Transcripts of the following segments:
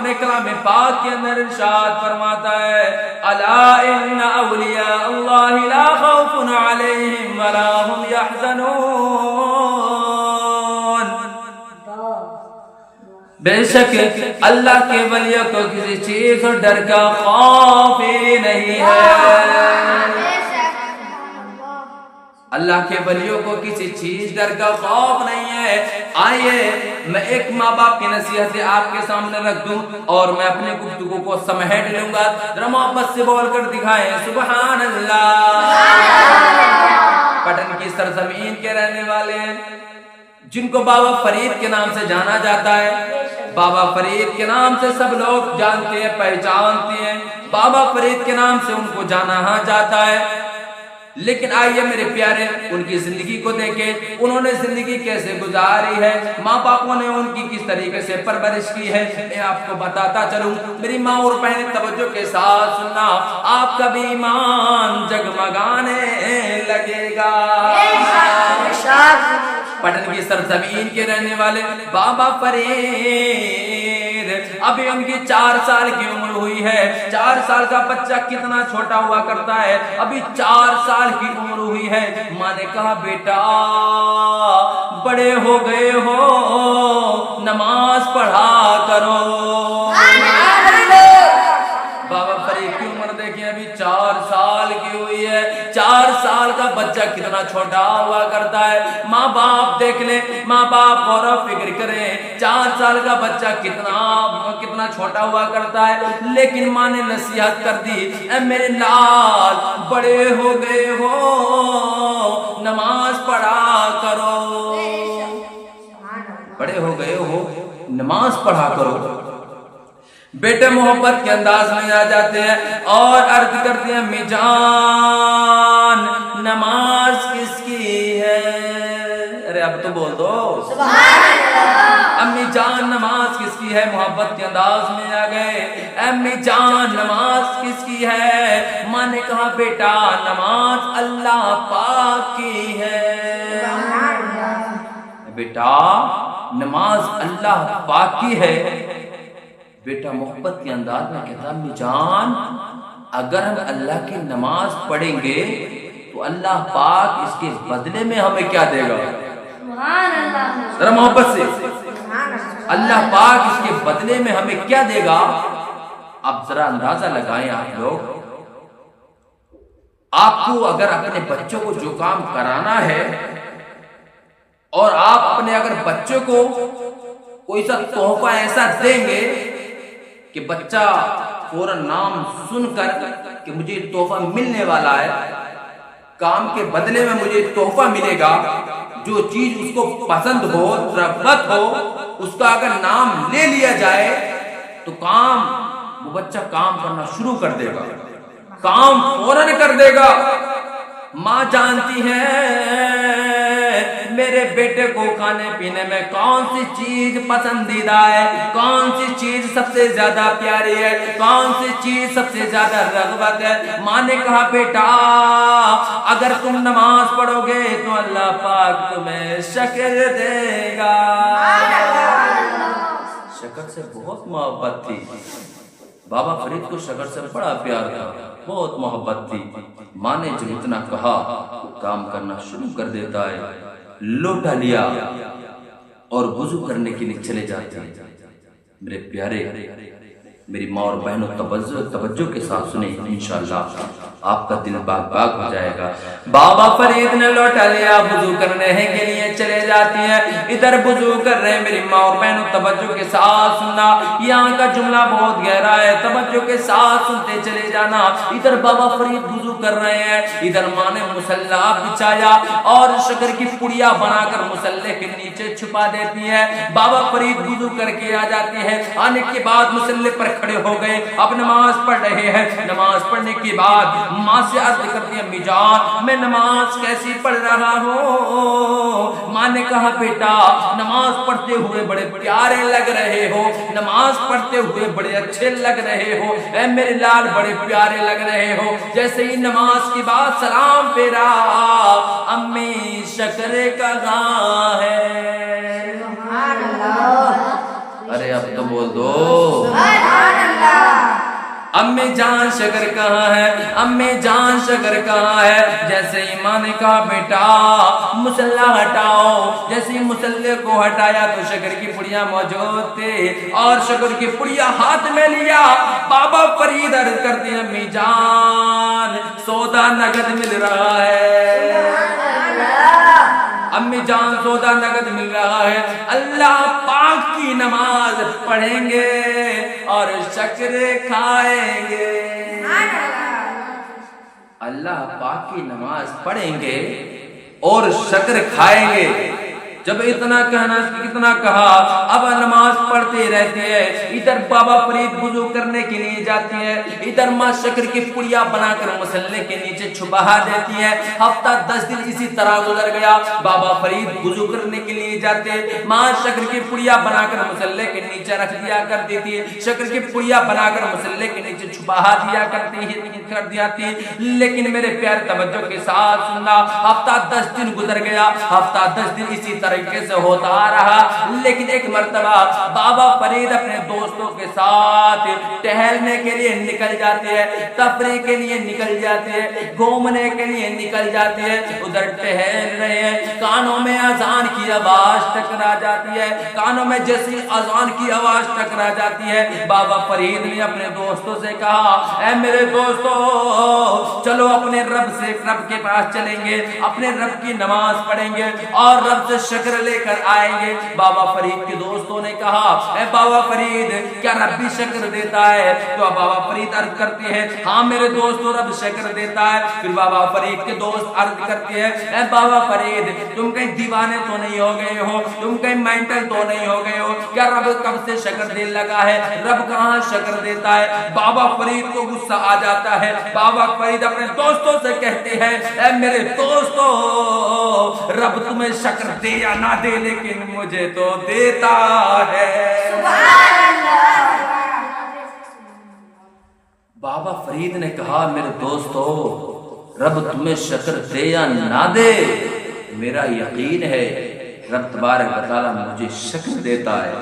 اپنے کلام پاک کے اندر ارشاد فرماتا ہے الا ان اولیاء اللہ لا خوف علیہم ولا هم يحزنون، بے شک اللہ کے ولیوں کو کسی چیز اور ڈر کا خوف ہی نہیں ہے، اللہ کے ولیوں کو کسی چیز ڈر کا خوف نہیں ہے۔ آئیے میں ایک ماں باپ کی نصیحتیں آپ کے سامنے رکھ دوں اور میں اپنے گفتگو کو سمیٹ لوں گا، ذرا محبت سے بول کر دکھائیں سبحان اللہ۔ پٹن کی سرزمین کے رہنے والے ہیں جن کو بابا فرید کے نام سے جانا جاتا ہے، بابا فرید کے نام سے سب لوگ جانتے ہیں پہچانتے ہیں، بابا فرید کے نام سے ان کو جانا جاتا ہے۔ لیکن آئیے میرے پیارے ان کی زندگی کو دیکھیں، انہوں نے زندگی کیسے گزاری ہے، ماں باپوں نے ان کی کس طریقے سے پرورش کی ہے، میں آپ کو بتاتا چلوں۔ میری ماں اور بہنیں توجہ کے ساتھ سننا، آپ کا بھی ایمان جگمگانے لگے گا۔ پٹن کی سرزمین کے رہنے والے بابا فرید، ابھی ان کی 4 سال کی عمر ہوئی ہے۔ 4 سال کا بچہ کتنا چھوٹا ہوا کرتا ہے، ابھی 4 سال کی عمر ہوئی ہے۔ ماں نے کہا بیٹا بڑے ہو گئے ہو، نماز پڑھا کرو۔ بابا فرید کی عمر دیکھیں ابھی 4 سال کی ہوئی ہے۔ 4 سال کا بچہ کتنا چھوٹا ہوا کرتا ہے، ماں باپ دیکھ لیں، ماں باپ غور و فکر کریں، 4 سال کا بچہ کتنا چھوٹا ہوا کرتا ہے۔ لیکن ماں نے نصیحت کر دی اے میرے لال بڑے ہو گئے ہو، نماز پڑھا کرو، بڑے ہو گئے ہو نماز پڑھا کرو۔ بیٹے محبت کے انداز میں آ جاتے ہیں اور عرض کرتے ہیں امی جان نماز کس کی ہے؟ ارے اب تو بول دو سبحان اللہ۔ امی جان نماز کس کی ہے؟ محبت کے انداز میں آ گئے، امی جان نماز کس کی ہے؟ ماں نے کہا بیٹا نماز اللہ پاک کی ہے، بیٹا نماز اللہ پاک کی ہے۔ بیٹا محبت کے انداز میں کہتا امی جان اگر ہم اللہ کی نماز پڑھیں گے تو اللہ پاک اس کے بدلے میں ہمیں کیا دے گا؟ ذرا محبت سے، اللہ پاک اس کے بدلے میں ہمیں کیا دے گا؟ اب ذرا اندازہ لگائیں آپ لوگ، آپ کو اگر اپنے بچوں کو جو کام کرانا ہے اور آپ اپنے اگر بچوں کو کوئی سا تحفہ ایسا دیں گے کہ بچہ فوراً نام سن کر کہ مجھے تحفہ ملنے والا ہے، کام کے بدلے میں مجھے تحفہ ملے گا، جو چیز اس کو پسند ہو رغبت ہو اس کا اگر نام لے لیا جائے تو وہ بچہ کام کرنا شروع کر دے گا، کام فوراً کر دے گا۔ ماں جانتی ہے میرے بیٹے کو کھانے پینے میں کون سی چیز پسندیدہ ہے، کون سی چیز سب سے زیادہ پیاری ہے، کون سی چیز سب سے زیادہ رغبت ہے۔ ماں نے کہا بیٹا اگر تم نماز پڑھو گے تو اللہ پاک تمہیں شکر دے گا۔ شکر سے بہت محبت تھی، بابا فرید کو شکر سے بڑا پیار تھا، بہت محبت تھی۔ ماں نے جب اتنا کہا کام کرنا شروع کر دیتا ہے، لوٹا لیا اور وضو کرنے کے لیے چلے جاتے ہیں۔ میرے پیارے میری ماں اور بہنوں توجہ کے ساتھ سنیں، انشاءاللہ آپ کا دل باغ باغ ہو جائے گا۔ بابا فرید نے لوٹا لیا، وضو کرنے کے لیے چلے جاتی ہیں، ادھر وضو کر رہے ہیں۔ میری ماں اور بہنوں توجہ کے ساتھ سننا، یہاں کا جملہ بہت گہرا ہے، توجہ کے ساتھ سنتے چلے جانا۔ ادھر بابا فرید وضو کر رہے ہیں، ادھر ماں نے مصلی بچھایا اور شکر کی پڑیا بنا کر مصلی کے نیچے چھپا دیتی ہے۔ بابا فرید وضو کر کے آ جاتی ہے، آنے کے بعد مصلی پر کھڑے ہو گئے، اب نماز پڑھ رہے ہیں۔ نماز پڑھنے کے بعد ماں سے عرض کرتی ہے امی جان میں نماز کیسی پڑھ رہا ہوں؟ ماں نے کہا بیٹا نماز پڑھتے ہوئے بڑے پیارے لگ رہے ہو، نماز پڑھتے ہوئے بڑے اچھے لگ رہے ہو، اے میرے لال بڑے پیارے لگ رہے ہو۔ جیسے ہی نماز کے بعد سلام پھیرا، امی شکر کہاں ہے؟ ارے اب تو بول دو امی جان شکر کہاں ہے، امی جان شکر کہاں ہے؟ جیسے ہی ماں نے کہا بیٹا مصلی ہٹاؤ، جیسے ہی مصلی کو ہٹایا تو شکر کی پڑیاں موجود تھے اور شکر کی پڑیاں ہاتھ میں لیا۔ بابا فرید عرض کرتے ہیں امی جان سودا نقد مل رہا ہے، امی جان سودا نقد مل رہا ہے، اللہ پاک کی نماز پڑھیں گے اور شکر کھائیں گے۔ اللہ پاک کی نماز پڑھیں گے اور شکر کھائیں گے۔ جب اتنا کہا اب نماز پڑھتے رہتے ہیں، ادھر بابا فرید وضو کرنے کے لیے جاتی ہے، ادھر ماں شکر کی پڑیاں بنا کر مصلی کے نیچے چھپا دیتی ہے۔ ہفتہ 10 دن اسی طرح گزر گیا، بابا فرید وضو کرنے کے لیے جاتے، ماں شکر کی پڑیاں بنا کر مصلی کے نیچے رکھ دیا کرتی تھی، شکر کی پڑیاں بنا کر مصلی کے نیچے چھپا دیا کرتی۔ لیکن میرے پیار توجہ کے ساتھ سننا، ہفتہ 10 دن گزر گیا، ہفتہ 10 دن اسی طرح سے ہوتا رہا، لیکن ایک مرتبہ بابا فرید اپنے دوستوں کے ساتھ ٹہلنے کے لیے نکل جاتے ہیں، تفریح کے لیے نکل جاتے ہیں، گھومنے کے لیے نکل جاتے ہیں۔ ادھر ٹہل رہے ہیں، کانوں میں اذان کی آواز ٹکرا جاتی ہے، کانوں میں جیسی اذان کی آواز ٹکرا جاتی ہے، بابا فرید نے اپنے دوستوں سے کہا اے میرے دوستو چلو اپنے رب کے پاس چلیں گے، اپنے رب کی نماز پڑھیں گے اور رب سے شکر لے کر آئیں گے۔ بابا فرید کے دوستوں نے کہا اے بابا فرید کیا رب بھی شکر دیتا ہے؟ تو بابا فرید عرض کرتے ہیں ہاں میرے دوستو رب شکر دیتا ہے۔ پھر بابا فرید کے دوست عرض کرتے ہیں اے بابا فرید تم کہیں دیوانے تو نہیں ہو گئے ہو، تم کہیں مینٹل تو نہیں ہو گئے ہو؟ کیا رب کب سے شکر دینے لگا ہے؟ رب کہاں شکر دیتا ہے؟ بابا فرید کو غصہ آ جاتا ہے، بابا فرید اپنے دوستوں سے کہتے ہیں اے میرے دوستو رب تمہیں شکر دے یا نہ دے لیکن مجھے تو دیتا ہے۔ سبحان اللہ۔ بابا فرید نے کہا میرے دوستو رب تمہیں شکر دے یا نہ دے میرا یقین ہے رب تبارک و تعالیٰ مجھے شکر دیتا ہے،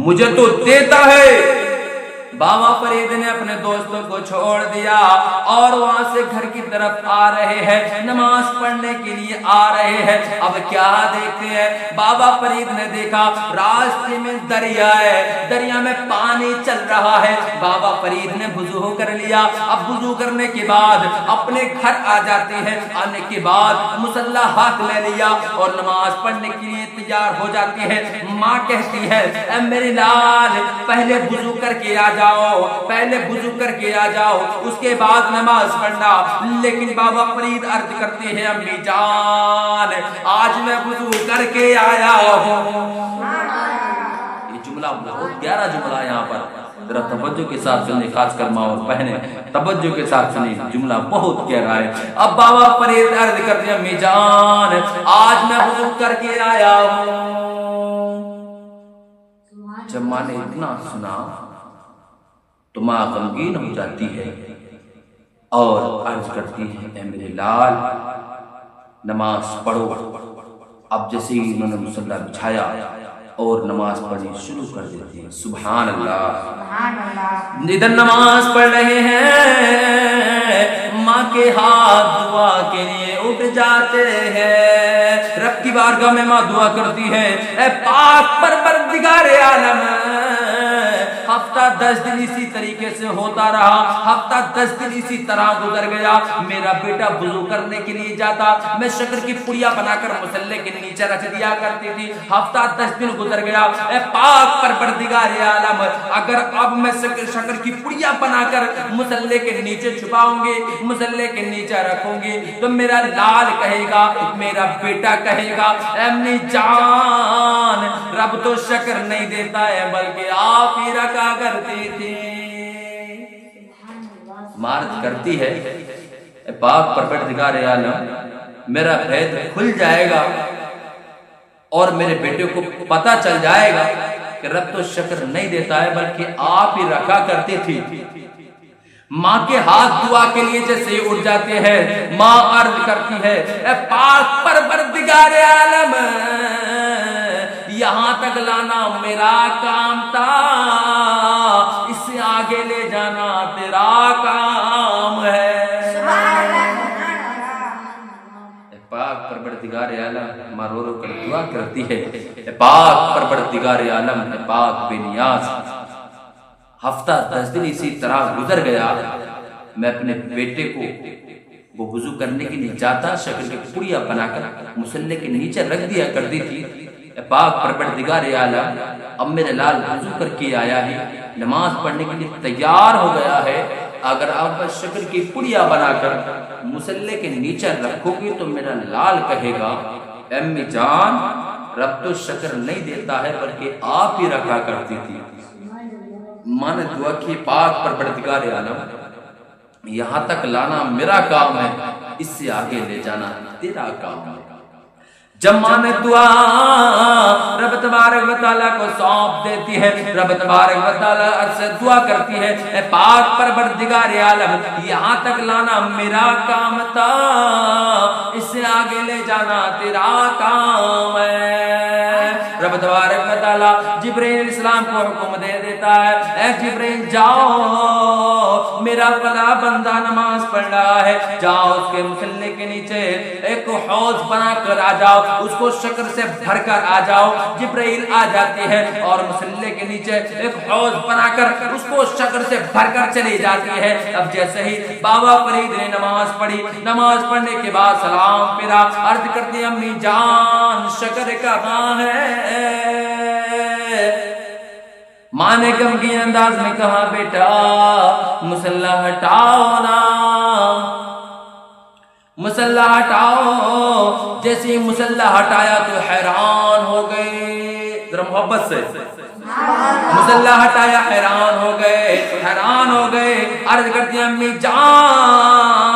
مجھے تو دیتا ہے۔ بابا فرید نے اپنے دوستوں کو چھوڑ دیا اور وہاں سے گھر کی طرف آ رہے ہیں، نماز پڑھنے کے لیے آ رہے ہیں۔ اب کیا دیکھتے ہیں؟ بابا فرید نے دیکھا راستے میں دریا ہے، دریا میں پانی چل رہا ہے۔ بابا فرید نے وضو کر لیا، اب وضو کرنے کے بعد اپنے گھر آ جاتے ہیں، آنے کے بعد مصلی ہاتھ میں لیا اور نماز پڑھنے کے لیے تیار ہو جاتی ہے۔ ماں کہتی ہے اے میرے لال پہلے وضو کر کے آ جاؤ، پہلے وضو کر کے آ جاؤ اس کے بعد نماز پڑھنا۔ لیکن بابا فرید عرض کرتے ہیں امی جان آج میں وضو کر کے آیا ہوں۔ یہ جملہ بہت گہرا جملہ ہے، یہاں پر ذرا توجہ کے ساتھ سنیں، خاص کر ماں اور بہنیں توجہ کے ساتھ سنیں، جملہ بہت گہرا ہے۔ اب بابا فرید عرض کرتے ہیں امی جان آج میں وضو کر کے آیا ہوں۔ جب ماں نے اتنا سنا تو ماں غمگین ہو جاتی ہے اور عرض کرتی ہے اے میرے لال نماز پڑھو۔ اب جیسے ہی انہوں نے مصلی بچھایا اور نماز پڑھنی شروع کر دیتی ہے۔ سبحان اللہ۔ ادھر نماز پڑھ رہے ہیں، ماں کے ہاتھ دعا کے لیے اٹھ جاتے ہیں۔ رب کی بارگاہ میں ماں دعا کرتی ہے اے پاک پروردگار عالم ہفتہ 10 دن اسی طریقے سے ہوتا رہا، ہفتہ 10 دن اسی طرح گزر گیا، میرا بیٹا وضو کرنے کے لیے جاتا، میں شکر کی پڑیاں بنا کر مصلی کے نیچے رکھ دیا کرتی تھی۔ ہفتہ 10 دن گزر گیا، اے پاک پروردگار عالم اگر اب میں شکر کی پڑیاں بنا کر مصلی کے نیچے چھپاؤں گی، مصلی کے نیچے رکھوں گی تو میرا لال کہے گا، میرا بیٹا کہے گا اے امی جان رب تو شکر نہیں دیتا ہے بلکہ آپ ہی رکھا کرتی تھی۔ مارت کرتی ہے اے پاک پروردگار عالم میرا بھید کھل جائے گا اور میرے بیٹے کو پتہ چل جائے گا کہ رب تو شکر نہیں دیتا ہے بلکہ آپ ہی رکھا کرتی تھی۔ ماں کے ہاتھ دعا کے لیے جیسے اٹھ جاتے ہیں، ماں عرض کرتی ہے اے پاک پروردگار عالم یہاں تک لانا میرا کام تھا، اس سے آگے لے جانا تیرا کام ہے۔ پاک پروردگار عالم ماں رو رو کر دعا کرتی ہے، اے پاک پروردگار عالم، اے پاک بے نیاز، ہفتہ 10 دن اسی طرح گزر گیا، میں اپنے بیٹے کو وہ وضو کرنے کے لیے جاتا، شکل کے پڑیا بنا کر مصلی کے نیچے رکھ دیا کرتی تھی۔ اے پاک پروردگار عالم، اب میرے لال وضو کر کے آیا ہے، نماز پڑھنے کے لیے تیار ہو گیا ہے، اگر آپ شکل کی پڑیا بنا کر مصلی کے نیچے رکھو گے تو میرا لال کہے گا امی جان رب تو شکر نہیں دیتا ہے بلکہ آپ ہی رکھا کرتی تھی۔ ماں نے دعا کی پاک پروردگار عالم یہاں تک لانا میرا کام ہے، اس سے آگے لے جانا تیرا کام ہے۔ جب ماں نے دعا رب تبارک و تعالیٰ کو سونپ دیتی ہے، رب تبارک و تعالیٰ سے دعا کرتی ہے اے پاک پروردگار عالم یہاں تک لانا میرا کام تھا، اس سے آگے لے جانا تیرا کام ہے۔ رب تبارک و تعالیٰ جبرائیل علیہ السلام کو حکم دے دیتا ہے اے جبرائیل جاؤ، میرا فلاں بندہ نماز پڑھ رہا ہے، جاؤ اس کے مصلی کے نیچے ایک حوض بنا کر آ جاؤ، اس کو شکر سے بھر کر آ جاؤ۔ جبرائیل آ جاتی ہے اور مصلی کے نیچے ایک حوض بنا کر اس کو شکر سے بھر کر چلی جاتی ہے۔ اب جیسے ہی بابا فرید نے نماز پڑھی، نماز پڑھنے کے بعد سلام پھیرا، عرض کرتی امی جان شکر کہاں ہے؟ ماں نے غمگین انداز میں کہا بیٹا مصلی ہٹاؤ نا، مصلی ہٹاؤ۔ جیسے مصلی ہٹایا تو حیران ہو گئے، ذرا محبت سے مصلی ہٹایا حیران ہو گئے، حیران ہو گئے، عرض کرتی امی جان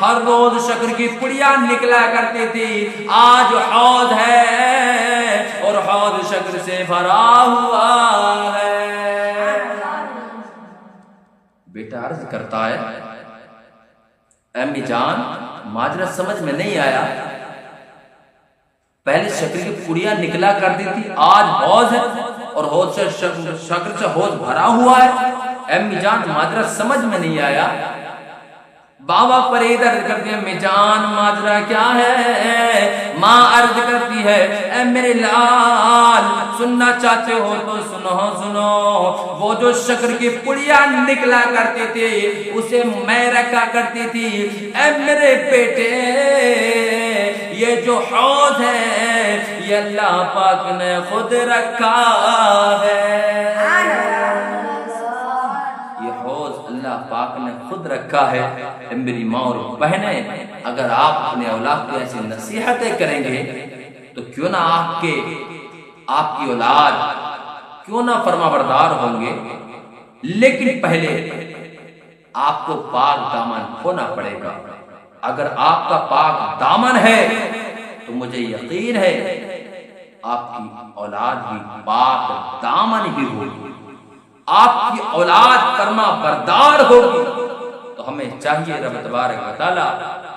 ہر روز شکر کی پڑیا نکلا کرتی تھی، آج حوض ہے اور حوض شکر سے بھرا ہوا ہے۔ بیٹا عرض کرتا ہے امی جان ماجرا سمجھ میں نہیں آیا، پہلے شکر کی پڑیا نکلا کرتی تھی، آج حوض ہے اور حوض سے شکر سے حوض بھرا ہوا ہے، امی جان ماجرا سمجھ میں نہیں آیا۔ بابا فرید عرض کرتی ہے امی جان ماجرا کیا ہے؟ ماں عرض کرتی ہے اے میرے لال سننا چاہتے ہو تو سنو، وہ جو شکر کی پڑیا نکلا کرتی تھی اسے میں رکھا کرتی تھی، اے میرے بیٹے یہ جو حوض ہے یہ اللہ پاک نے خود رکھا ہے، یہ حوض اللہ پاک نے خود رکھا ہے۔ میری ماں اور بہنیں اگر آپ اپنے اولاد کو ایسی نصیحتیں کریں گے تو کیوں نہ آپ کی اولاد کیوں نہ فرما بردار ہوں گے، لیکن پہلے آپ کو پاک دامن ہونا پڑے گا۔ اگر آپ کا پاک دامن ہے تو مجھے یقین ہے آپ کی اولاد بھی پاک دامن ہی ہوگی، آپ کی اولاد فرما بردار ہوگی۔ تو ہمیں چاہیے رب تبارک و تعالی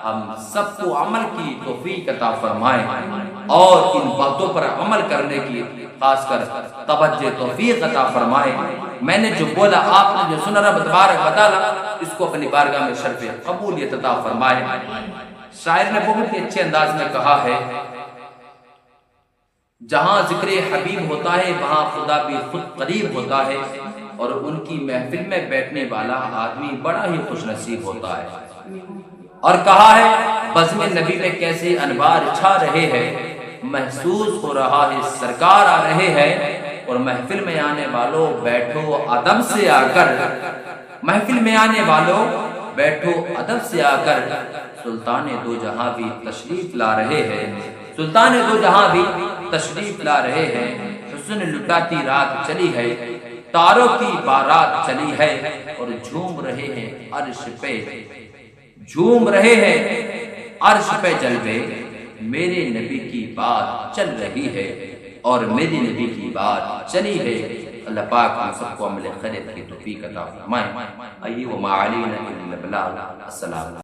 ہم سب کو عمل کی توفیق عطا فرمائے اور ان باتوں پر عمل کرنے کی خاص کر توجہ توفیق عطا فرمائے۔ میں نے جو بولا آپ نے جو سنا رب تبارک و تعالی اس کو اپنی بارگاہ میں شرف قبولیت عطا فرمائے۔ شاعر نے بہت ہی اچھے انداز میں کہا ہے جہاں ذکر حبیب ہوتا ہے وہاں خدا بھی خود قریب ہوتا ہے، اور ان کی محفل میں بیٹھنے والا آدمی بڑا ہی خوش نصیب ہوتا ہے۔ اور کہا ہے بزم نبی میں کیسے انوار چھا رہے ہیں، محسوس ہو رہا ہے سرکار آ رہے ہیں، اور محفل میں آنے والوں بیٹھو ادب سے آ کر، محفل میں آنے والوں بیٹھو ادب سے آ کر، سلطان دو جہاں بھی تشریف لا رہے ہیں، سلطان دو جہاں بھی تشریف لا رہے ہیں۔ حسن لٹاتی رات چلی ہے، تاروں کی بارات چلی ہے، اور جھوم رہے ہیں عرش پہ، جھوم رہے ہیں عرش پہ جلوے، میرے نبی کی بات چل رہی ہے اور میری نبی کی بات چلی ہے۔ اللہ پاک ہم سب کو عمل خیرت کی توفیق عطا فرمائے۔ ایہ وما علینا الا البلاغ۔ السلام